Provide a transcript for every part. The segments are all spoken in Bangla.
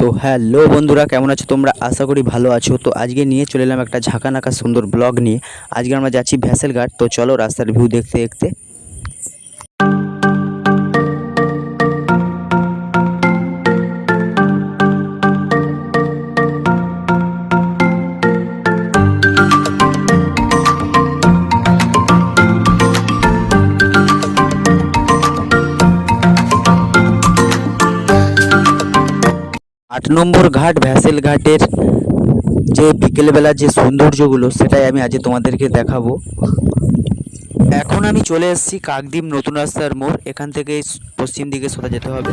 তো হ্যালো বন্ধুরা, কেমন আছো তোমরা? আশা করি ভালো আছো। তো আজকে নিয়ে চলে এলাম একটা ঝাঁকানাকা সুন্দর ব্লগ নিয়ে। আজকে আমরা যাচ্ছি ভ্যাসেল ঘাট। তো চলো রাস্তার ভিউ দেখতে দেখতে। 8 নম্বর ঘাট ভ্যাসেল ঘাটের যে বিকেলবেলা যে সৌন্দর্যগুলো সেটাই আমি আজ তোমাদেরকে দেখাবো। এখন আমি চলে এসেছি কাকদ্বীপ নতুন রাস্তার মোড়। এখান থেকে পশ্চিম দিকে সোজা যেতে হবে।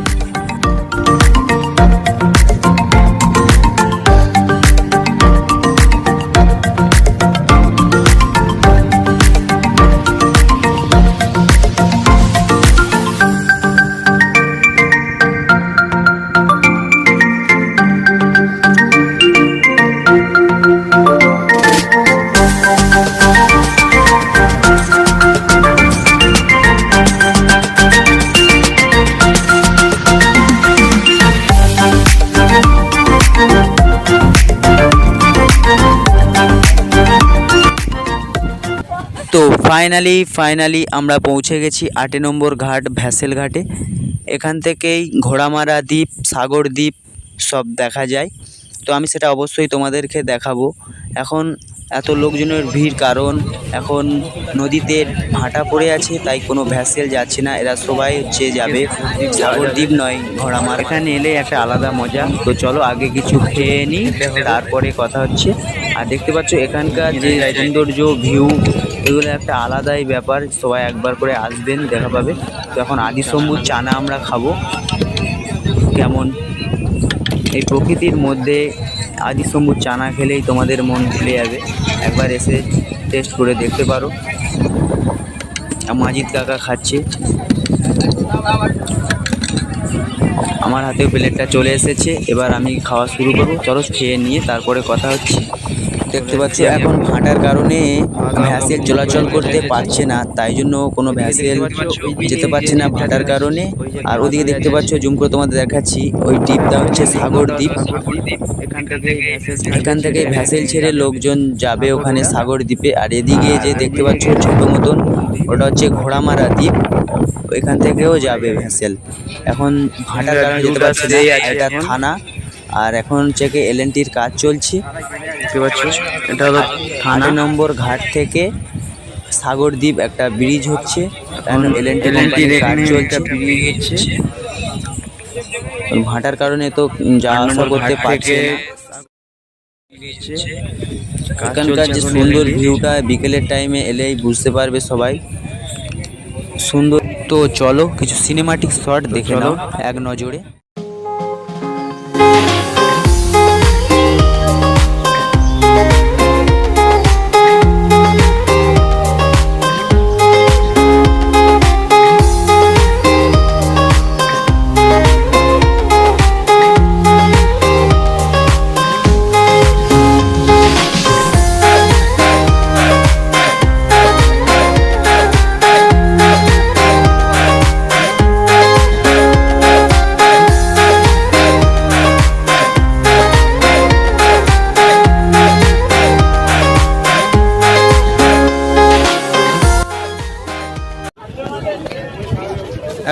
তো ফাইনালি আমরা পৌঁছে গেছি 8 নম্বর ঘাট ভ্যাসেল ঘাটে। এখান থেকেই ঘোড়ামারা দ্বীপ, সাগর দ্বীপ সব দেখা যায়। তো আমি সেটা অবশ্যই তোমাদেরকে দেখাবো। এখন এত লোকজনের ভিড়, কারণ এখন নদীতে ভাটা পড়ে আছে, তাই কোনো ভ্যাসেল যাচ্ছে না। এরা সবাই যাবে সাগর দ্বীপ নয় ঘোড়ামারা। এখানে এলে একটা আলাদা মজা। তো চলো আগে কিছু খেয়ে নিই, তারপরে কথা হচ্ছে। আর দেখতে পাচ্ছ এখানকার যে সৌন্দর্য, ভিউ, এগুলো একটা আলাদাই ব্যাপার। সবাই একবার করে আসবেন, দেখা পাবে। তো এখন আদিশম্ভুর চানা আমরা খাবো। কেমন এই প্রকৃতির মধ্যে আদিশম্ভুর চানা খেলেই তোমাদের মন ভুলে যাবে। একবার এসে টেস্ট করে দেখতে পারো। মাজিদ কাকা খাচ্ছে, আমার হাতে প্লেটটা চলে এসেছে। এবার আমি খাওয়া শুরু করবো। চলো খেয়ে নিয়ে তারপরে কথা হচ্ছে। দেখতে পাচ্ছ এখন ভাটার কারণে ভ্যাসেল চলাচল করতে পারছে না, তাই জন্য কোনো ভ্যাসেল যেতে পারছে না ভাটার কারণে। আর ওদিকে দেখতে পাচ্ছ, জুম করে তোমাদের দেখাচ্ছি, ওই দ্বীপটা হচ্ছে সাগর দ্বীপ। এখান থেকে ভ্যাসেল ছেড়ে লোকজন যাবে ওখানে সাগর দ্বীপে। আর এদিকে যে দেখতে পাচ্ছ ছোট মতন, ওটা হচ্ছে ঘোড়ামারা দ্বীপ, ওইখান থেকেও যাবে ভ্যাসেল। এখন ভাটার কারণে যেতে পারছে না, এটা থানা। আর এখন চেকে এলএনটির কাজ চলছে। দেখতে পাচ্ছ এটা হলো 8 নম্বর ঘাট থেকে সাগর দ্বীপ একটা ব্রিজ হচ্ছে। এলএনটির কাজ চলছে। ভাটার কারণে তো যাওয়া আসা করতে পারছে না। এখানকার যে সুন্দর ভিউটা বিকেলের টাইমে এলেই বুঝতে পারবে সবাই সুন্দর। তো চলো কিছু সিনেমাটিক শট দেখে নাও এক নজরে।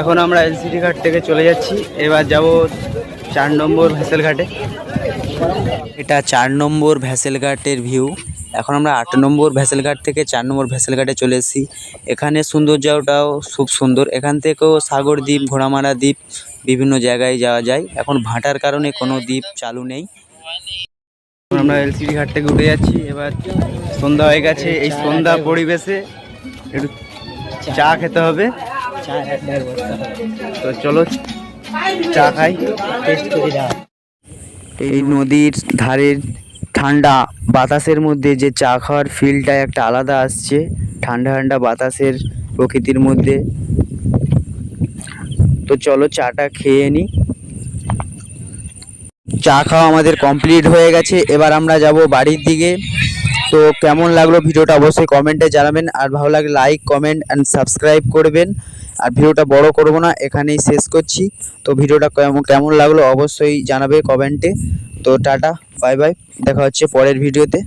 এখন আমরা এলসিডি ঘাট থেকে চলে যাচ্ছি। এবার যাব 4 নম্বর ভ্যাসেল ঘাটে। এটা 4 নম্বর ভ্যাসেল ঘাটের ভিউ। এখন আমরা 8 নম্বর ভ্যাসেল ঘাট থেকে 4 নম্বর ভ্যাসেল ঘাটে চলে এসেছি। এখানে সৌন্দর্যটাও খুব সুন্দর। এখান থেকেও সাগর দ্বীপ, ঘোড়ামারা দ্বীপ বিভিন্ন জায়গায় যাওয়া যায়। এখন ভাটার কারণে কোনো দ্বীপ চালু নেই। আমরা এলসিডি ঘাট থেকে উঠে যাচ্ছি। এবার সন্ধ্যা হয়ে গেছে। এই সন্ধ্যা পরিবেশে একটু চা খেতে হবে। তো চলো চা খাই, টেস্ট করে যাও। এই নদীর ধারের ঠান্ডা বাতাসের মধ্যে যে চা খাওয়ার ফিলটা একটা আলাদা আসছে। ঠান্ডা ঠান্ডা বাতাসের প্রকৃতির মধ্যে। তো চলো চাটা খেয়ে নিই। চা খাওয়া আমাদের কমপ্লিট হয়ে গেছে। এবার আমরা যাব বাড়ির দিকে। তো কেমন লাগলো ভিডিওটা অবশ্যই কমেন্টে জানাবেন। আর ভালো লাগলে লাইক, কমেন্ট অ্যান্ড সাবস্ক্রাইব করবেন। আর ভিডিওটা বড় করব না, এখানেই শেষ করছি। তো ভিডিওটা কেমন লাগলো অবশ্যই জানাবে কমেন্টে। তো টাটা, বাই বাই, দেখা হচ্ছে পরের ভিডিওতে।